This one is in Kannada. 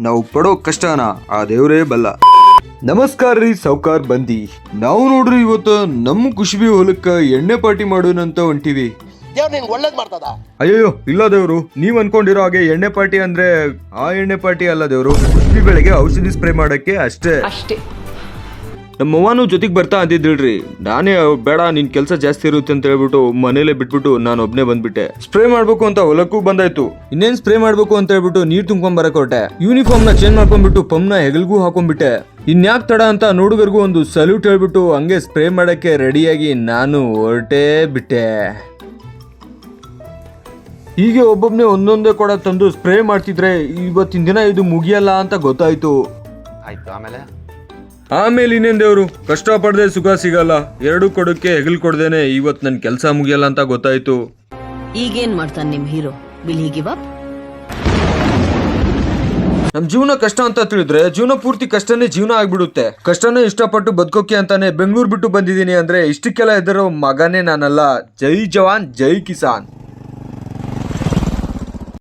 ನಾವು ಪಡೋ ಕಷ್ಟನ ಆ ದೇವರೇ ಬಲ್ಲ. ನಮಸ್ಕಾರ ರೀ ಸೌಕಾರ್ ಬಂದಿ. ನಾವು ನೋಡ್ರಿ ಇವತ್ತು ನಮ್ಮ ಕುಶಬಿ ಹೊಲಕ್ಕ ಎಣ್ಣೆ ಪಾರ್ಟಿ ಮಾಡೋಣಂತ ಹೊಂಟಿವಿ. ದೇವ್ರು ನಿನ್ಗೆ ಒಳ್ಳೇದ್ ಮಾಡ್ತದ. ಅಯ್ಯೋ ಇಲ್ಲ ದೇವ್ರು, ನೀವ್ ಅನ್ಕೊಂಡಿರೋ ಹಾಗೆ ಎಣ್ಣೆ ಪಾರ್ಟಿ ಅಂದ್ರೆ ಆ ಎಣ್ಣೆ ಪಾರ್ಟಿ ಅಲ್ಲ ದೇವ್ರು. ಕುಶಬಿ ಬೆಳೆಗೆ ಔಷಧಿ ಸ್ಪ್ರೇ ಮಾಡಕ್ಕೆ ಅಷ್ಟೇ. ನಮ್ಮವ್ವನು ಜೊತೆಗೆ ಬರ್ತಾ ಅಂತಿದ್ದಿಳ್ರಿ. ನಾನೇ ಬೇಡ ನಿನ್ ಕೆಲಸ ಜಾಸ್ತಿ ಇರುತ್ತೆ ಅಂತ ಹೇಳ್ಬಿಟ್ಟು ಮನೇಲೆ ಬಿಟ್ಬಿಟ್ಟು ನಾನು ಒಬ್ನೇ ಬಂದ್ಬಿಟ್ಟೆ. ಸ್ಪ್ರೇ ಮಾಡ್ಬೇಕು ಅಂತ ಹೊಲಕ್ಕೂ ಬಂದಾಯ್ತು. ಇನ್ನೇನ್ ಸ್ಪ್ರೇ ಮಾಡ್ಬೇಕು ಅಂತ ಹೇಳ್ಬಿಟ್ಟು ನೀರ್ ತುಂಬ್ಕೊಂಡ್ ಬರಕ್ ಹೊರಟೆ. ಯೂನಿಫಾರ್ಮ್ ನ ಚೇಂಜ್ ಮಾಡ್ಕೊಂಡ್ಬಿಟ್ಟು ಪಂಪ್ನ ಹೆಗಲ್ಗೂ ಹಾಕೊಂಡ್ಬಿಟ್ಟೆ. ಇನ್ಯಾಕ್ ತಡ ಅಂತ ನೋಡುಗರಿಗೂ ಒಂದು ಸಲ್ಯೂಟ್ ಹೇಳ್ಬಿಟ್ಟು ಹಂಗೆ ಸ್ಪ್ರೇ ಮಾಡಕ್ಕೆ ರೆಡಿಯಾಗಿ ನಾನು ಹೊರಟೇ ಬಿಟ್ಟೆ. ಹೀಗೆ ಒಬ್ಬೊಬ್ನೇ ಒಂದೊಂದೇ ಕೊಡ ತಂದು ಸ್ಪ್ರೇ ಮಾಡ್ತಿದ್ರೆ ಇವತ್ತಿನ ದಿನ ಇದು ಮುಗಿಯಲ್ಲ ಅಂತ ಗೊತ್ತಾಯ್ತು. ಆಮೇಲೆ ಇನ್ನೇನ್ ದೇವ್ರು, ಕಷ್ಟ ಪಡದೆ ಸುಖ ಸಿಗಲ್ಲ. ಎರಡು ಕೊಡಕ್ಕೆ ಹೆಗಲ್ ಕೊಡ್ದೇನೆ ಇವತ್ ನನ್ ಕೆಲ್ಸ ಮುಗಿಯಲ್ಲ ಅಂತ ಗೊತ್ತಾಯ್ತು. ಈಗೇನ್ ಮಾಡ್ತಾನೆ ನಿಮ್ hero? Will he give up? ನಮ್ ಜೀವನ ಕಷ್ಟ ಅಂತ ತಿಳಿದ್ರೆ ಜೀವನ ಪೂರ್ತಿ ಕಷ್ಟನೇ ಜೀವನ ಆಗ್ಬಿಡುತ್ತೆ. ಕಷ್ಟನೇ ಇಷ್ಟಪಟ್ಟು ಬದುಕೋಕೆ ಅಂತಾನೆ ಬೆಂಗಳೂರು ಬಿಟ್ಟು ಬಂದಿದ್ದೀನಿ ಅಂದ್ರೆ ಇಷ್ಟಕ್ಕೆಲ್ಲ ಎದುರೋ ಮಗನೇ ನಾನಲ್ಲ. ಜೈ ಜವಾನ್ ಜೈ ಕಿಸಾನ್.